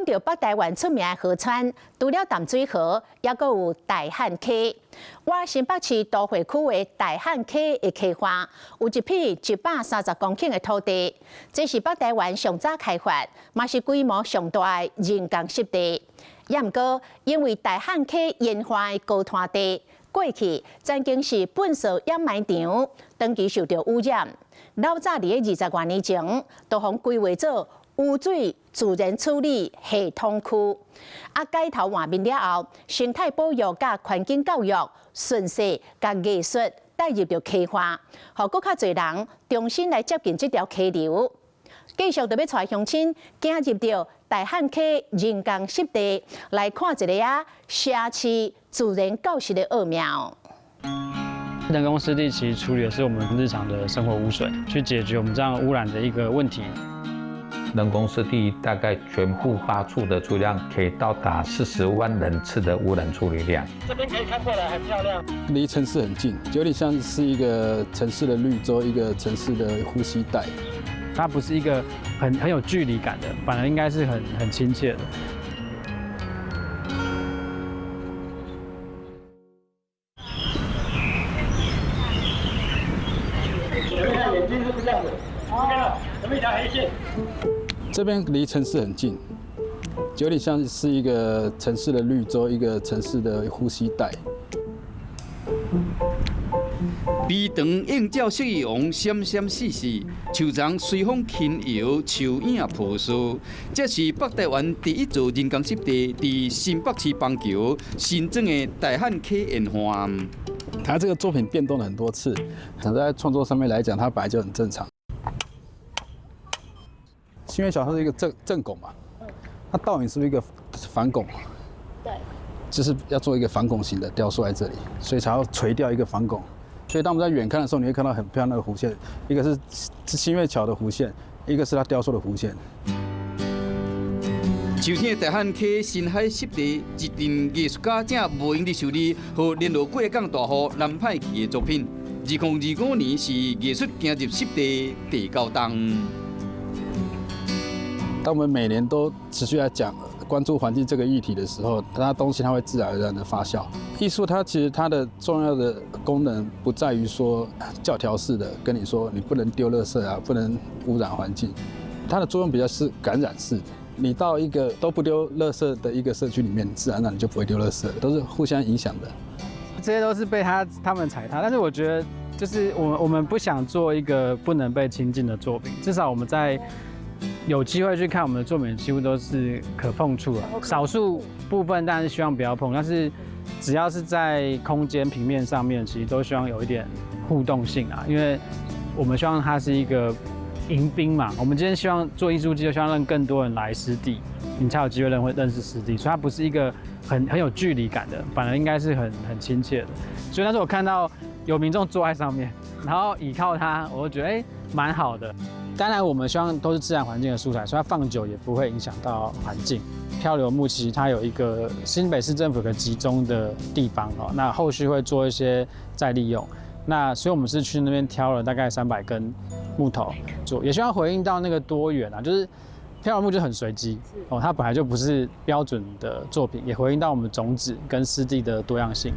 到北台湾出名的河川，除了淡水河，也阁有大汉溪。我新北市都会区的大汉溪的溪畔，有一片130公顷的土地，这是北台湾上早开发，嘛是规模上大的人工湿地。也毋过，因为大汉溪沿岸的高滩地，过去曾经是粪扫掩埋场，长期受到污染。老早伫20多年前，都互规划做污水自然处理系统区。改头换面了后，生态保育甲环境教育顺势甲艺术带入到溪畔，互更较侪人重新来接近这条溪流。继续就要带乡亲走入到大汉溪人工湿地，来看一个社区自然教室的奥妙。人工湿地其实处理的是我们日常的生活污水，去解决我们这样污染的一个问题。人工湿地大概全部8处的储量可以到达40万人次的污染处理量。这边可以看过来，很漂亮。离城市很近，有点像是一个城市的绿洲，一个城市的呼吸带。它不是一个很有距离感的，反而应该是很亲切的。眼睛是不是这样子？有没有一条黑线？这边离城市很近，有点像是一个城市的绿洲，一个城市的呼吸带。微长映照夕阳，闪闪烁烁，树丛随风轻摇，树影婆娑。这是北台湾第一座人工湿地，伫新北市邦桥新增的大汉溪沿岸。他这个作品变动了很多次，想在创作上面来讲，它本来就很正常。新月桥它是一个正拱嘛，它倒影是不是一个反拱？对，就是要做一个反拱形的雕塑在这里，所以才要垂掉一个反拱。所以当我们在远看的时候，你会看到很漂亮的弧线，一个是新月桥的弧线，一个是它雕塑的弧线。秋天的大汉溪深海湿地，一群艺术家正无影的受理和联络过港大户南派奇的作品。2025年是艺术行入湿地第9档。当我们每年都持续来讲关注环境这个议题的时候，它东西它会自然而然的发酵。艺术它其实它的重要的功能不在于说教条式的跟你说你不能丢垃圾啊，不能污染环境，它的作用比较是感染式的。你到一个都不丢垃圾的一个社区里面，自然而然你就不会丢垃圾，都是互相影响的。这些都是被他们踩踏，但是我觉得就是我们不想做一个不能被亲近的作品，至少我们在有机会去看我们的作品，几乎都是可碰触的。少数部分当然是希望不要碰，但是只要是在空间平面上面，其实都希望有一点互动性啊，因为我们希望它是一个迎宾嘛。我们今天希望做艺术季，就希望让更多人来湿地，你才有机会认识湿地，所以它不是一个很有距离感的，反而应该是很亲切的。所以那时候我看到有民众坐在上面，然后倚靠它，我就觉得蛮好的。当然，我们希望都是自然环境的素材，所以它放久也不会影响到环境。漂流木其实它有一个新北市政府的集中的地方哦，那后续会做一些再利用。那所以我们是去那边挑了大概300根木头做，也希望回应到那个多元啊，就是漂流木就很随机哦，它本来就不是标准的作品，也回应到我们种子跟湿地的多样性。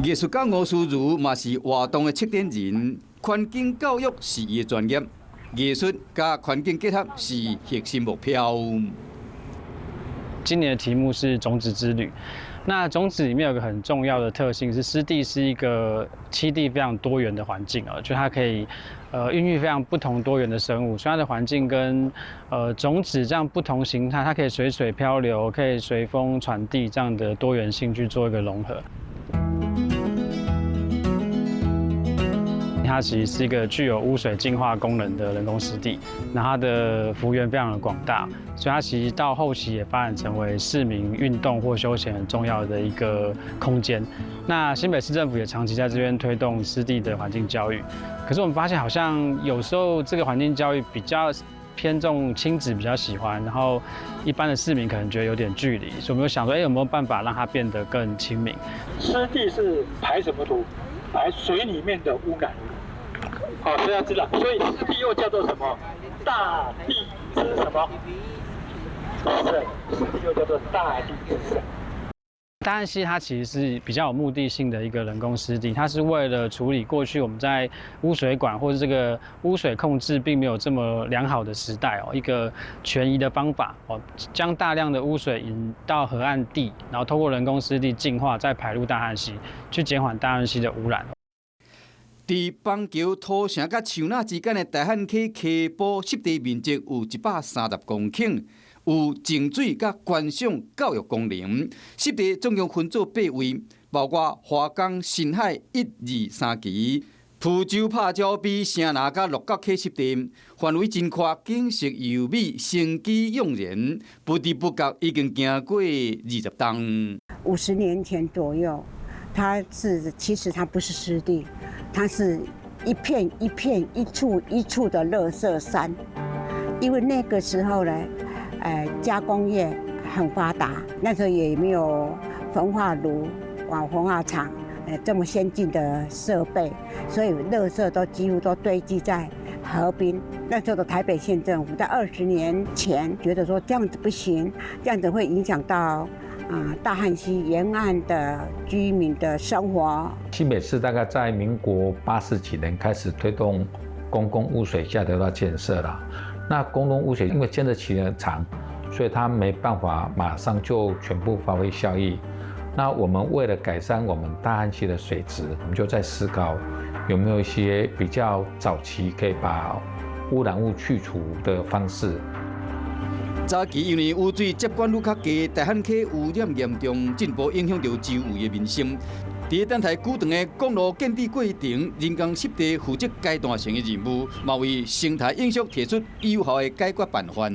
艺术家吴思如嘛是活动的策展人，环境教育是伊的专业，艺术加环境结合是核心目标。今年的题目是种子之旅。那种子里面有个很重要的特性是，湿地是一个栖地非常多元的环境啊，就它可以孕育非常不同多元的生物，所以它的环境跟种子这样不同形态，它可以随水漂流，可以随风传递这样的多元性去做一个融合。它其实是一个具有污水净化功能的人工湿地，那它的幅员非常的广大，所以它其实到后期也发展成为市民运动或休闲很重要的一个空间。那新北市政府也长期在这边推动湿地的环境教育，可是我们发现好像有时候这个环境教育比较偏重亲子比较喜欢，然后一般的市民可能觉得有点距离，所以我们就想说，有没有办法让它变得更亲民？湿地是排什么土？排水里面的污染。好，所以要知道，所以湿地又叫做什么？大地之什么？湿的湿地又叫做大地湿地。大汉溪它其实是比较有目的性的一个人工湿地，它是为了处理过去我们在污水管或者这个污水控制并没有这么良好的时代一个权宜的方法将大量的污水引到河岸地，然后透过人工湿地净化，再排入大汉溪，去减缓大汉溪的污染。在邦桥土城甲树林之间的大汉溪溪部湿地面积有130公顷。有净水甲观赏教育功能，湿地总共分做8位，包括花岗、新海1、2、3期、蒲洲、拍蕉、比城南甲鹿角溪湿地，范围真宽，景色优美，生机盎然，不知不觉已经行过20冬。50年前左右，其实它不是湿地，它是一片一片、一处一处的垃圾山，因为那个时候呢。加工业很发达，那时候也没有焚化炉、焚化厂，这么先进的设备，所以垃圾都几乎都堆积在河滨。那时候的台北县政府在20年前觉得说这样子不行，这样子会影响到大汉溪沿岸的居民的生活。新北市大概在民国80几年开始推动公共污水下流道建设了。那公共污水因为建设期间长，所以它没办法马上就全部发挥效益。那我们为了改善我们大汉溪的水质，我们就在思考有没有一些比较早期可以把污染物去除的方式。早期因为污水接管愈较低，大汉溪污染严重，进一步影响到周围的民生。在等待久长的公路建设过程，人工湿地负责阶段性的任务，嘛为生态影响提出有效的解决办法。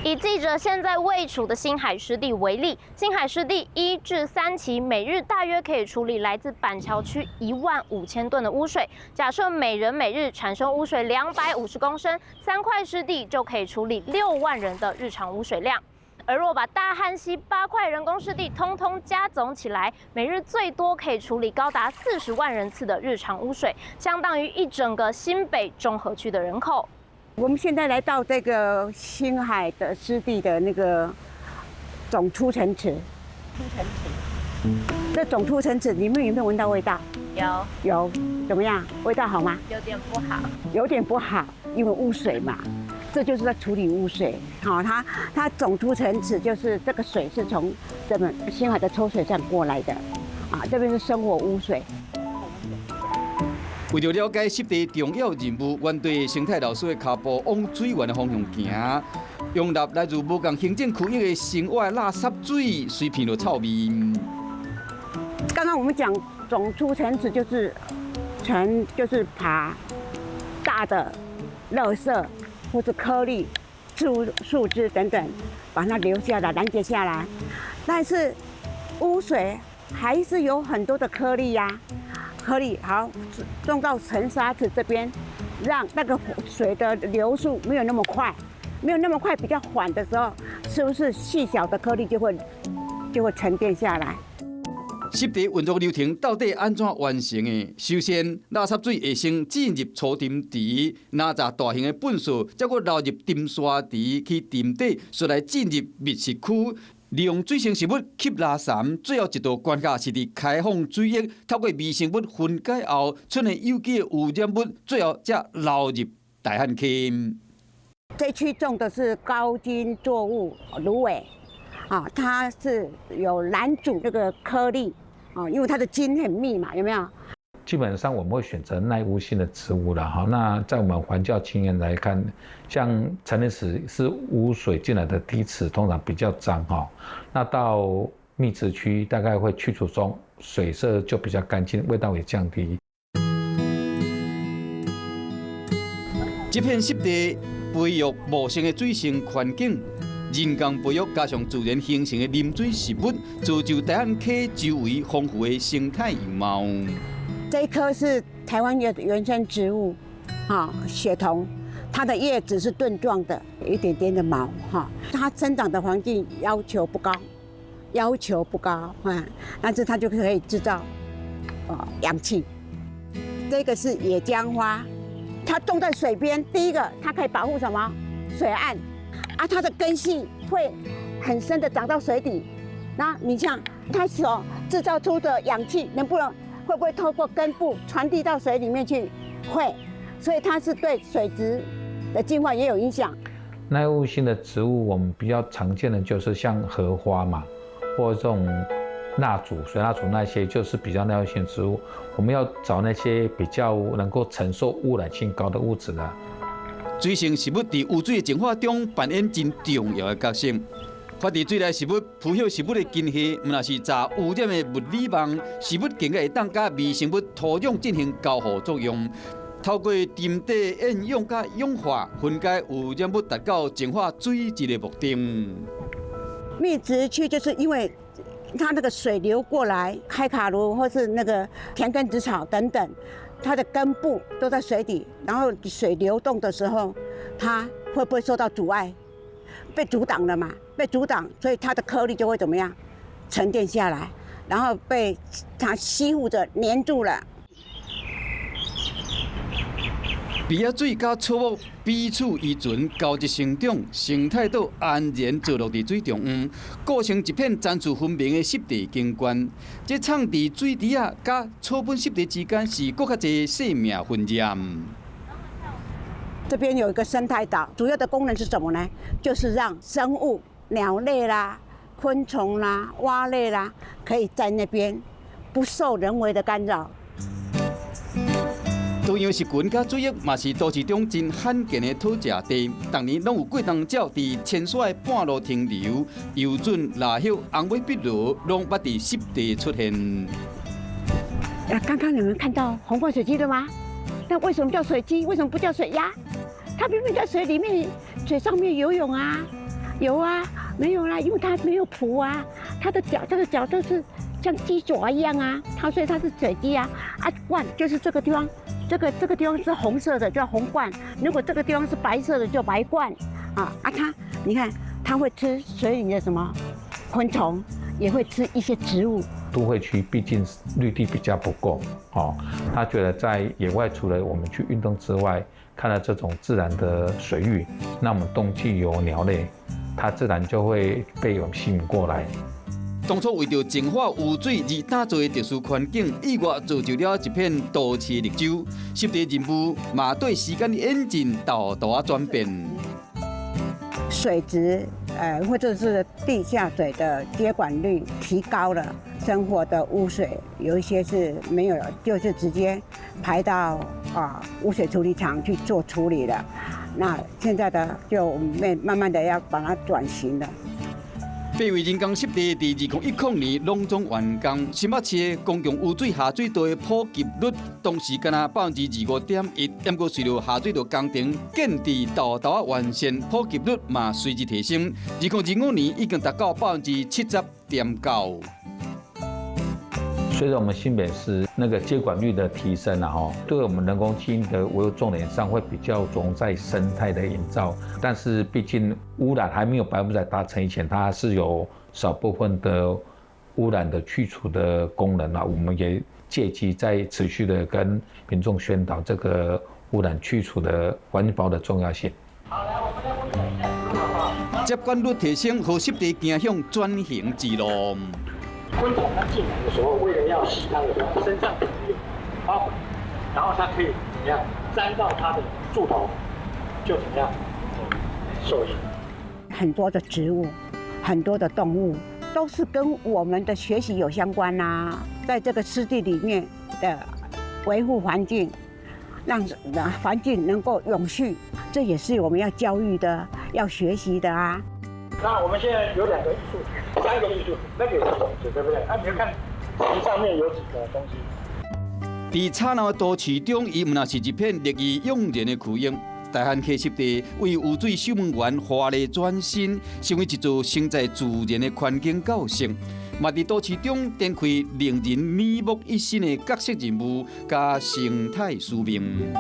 以记者现在位处的新海湿地为例，新海湿地1至3期每日大约可以处理来自板桥区15000吨的污水。假设每人每日产生污水250公升，3块湿地就可以处理6万人的日常污水量。而若把大汉溪8块人工湿地通通加总起来，每日最多可以处理高达40万人次的日常污水，相当于一整个新北中和区的人口。我们现在来到这个新海的湿地的那个总出尘池，这总出尘池里面有没有闻到味道？有，怎么样？味道好吗？有点不好。有点不好，因为污水嘛。这就是在处理污水，它总出尘池就是这个水是从这个新海的抽水站过来的，这边是生活污水。为了了解湿地重要任务，原对生态老师的脚步往水源的方向行，容纳来自无共行政区域的生活垃圾水，随便就臭味。刚刚我们讲总出尘池就是把大的垃圾或者颗粒、树枝等等，把它留下来、拦截下来。但是污水还是有很多的颗粒呀，颗粒好送到沉沙池这边，让那个水的流速没有那么快，比较缓的时候，是不是细小的颗粒就会沉淀下来？湿地运作流程到底安怎完成的？首先，垃圾水会先进入粗沉池，拿着大型的粪扫，再过流入沉沙池去沉底，再来进入密室区，利用水生生物吸垃圾，最后一道关卡是伫开放水液，透过微生物分解后出现有机的污染物，最后才流入大汉溪。这区种的是高茎作物芦苇，它是有拦阻那个颗粒。因为它的茎很密嘛，有没有？基本上我们会选择耐污性的植物了哈。那在我们环教经验来看，像陈列池是污水进来的低池，通常比较脏哈。那到密植区大概会去除中，水色就比较干净，味道也降低。这片湿地培育茂盛的水生环境。人工培育加上自然形成的啉水食物，造就大汉溪周围丰富的生态样貌。这一棵是台湾的原生植物，雪桐，它的叶子是盾状的，有一点点的毛，它生长的环境要求不高，但是它就可以制造氧气。这个是野姜花，它种在水边，第一个它可以保护什么？水岸。它的根系会很深的长到水底。那你像它所制造出的氧气，会不会透过根部传递到水里面去？会，所以它是对水质的净化也有影响。耐污性的植物，我们比较常见的就是像荷花嘛，或者这种蜡烛、水蜡烛那些，就是比较耐污性植物。我们要找那些比较能够承受污染性高的物质的。水性食物在污水的净化中扮演真重要的角色。发伫水内食物腐朽食物的根系，毋若是查污染的物理网，食物更加会当甲微生物土壤进行交互作用。透过沉底厌氧甲氧化分解污染物，达到净化水质的目的。密植区就是因为它那个水流过来，开卡炉或是那个田根子草等等，它的根部都在水底，然后水流动的时候，它会不会受到阻碍？被阻挡了嘛？被阻挡，所以它的颗粒就会怎么样？沉淀下来，然后被它吸附着黏住了。鼻仔水甲草木彼此依存，交织生长，生态岛安然坐落伫水中央，构成一片层次分明的湿地景观。这藏伫水底啊，甲草本湿地之间是更较侪生命混染。这边有一个生态岛，主要的功能是什么呢？就是让生物、鸟类啦、昆虫啦、蛙类啦，可以在那边不受人为的干扰。同样是群甲水域，嘛是都市中真罕见的讨食地。当年拢有过冬鸟伫浅水的半路停留，游准、蜡叶、红尾碧螺，拢捌伫湿地出现。刚刚你们看到红冠水鸡了吗？那为什么叫水鸡？为什么不叫水鸭？它明明在水里面、水上面游泳啊，有啊，没有啦，因为它没有蹼啊，它的脚，这个脚都是像鸡爪一样啊，所以它是水鸡啊。冠就是这个地方，这个地方是红色的叫红冠，如果这个地方是白色的叫白冠它，你看它会吃水里的什么昆虫，也会吃一些植物。都会区毕竟绿地比较不够，他觉得在野外除了我们去运动之外，看到这种自然的水域，那我们冬季有鸟类，它自然就会被我们吸引过来。当初为着净化污水而打造的特殊环境，意外造就了一片都市绿洲。湿地任务嘛对时间的演进大大转变。水质或者是地下水的接管率提高了，生活的污水有一些是没有了，就是直接排到污水处理厂去做处理了。那现在的就慢慢的要把它转型了。北纬人工湿地伫2010年隆重完工，新北市的公共污水下水道的普及率当时敢若25.1%，不过随着下水道工程建制豆豆完善，普及率嘛随之提升。2025年已经达到70.9%。随着我们新北市那个接管率的提升对我们人工基因的维护重点上会比较着重在生态的营造，但是毕竟污染还没有100%达成以前，它是有少部分的污染的去除的功能我们也借机在持续的跟民众宣导这个污染去除的环保的重要性。接管率提升，和湿地走向转型之路。昆虫它进来的时候，为了要吸它的身上可能有花粉，然后它可以怎么样沾到它的柱头，就怎么样受益。很多的植物，很多的动物，都是跟我们的学习有相关在这个湿地里面的维护环境，让环境能够永续，这也是我们要教育的、要学习的那我们现在有2个艺术，3个艺术，那个也是种子，对不对？你们看，上面有几个东西。在吵闹的都市中，伊毋若是一片绿意盎然的区域。大汉溪湿地为污水守门员华丽转身，成为一座生在自然的环境教室。嘛，伫都市中展开令人耳目一新的角色任务，加生态使命。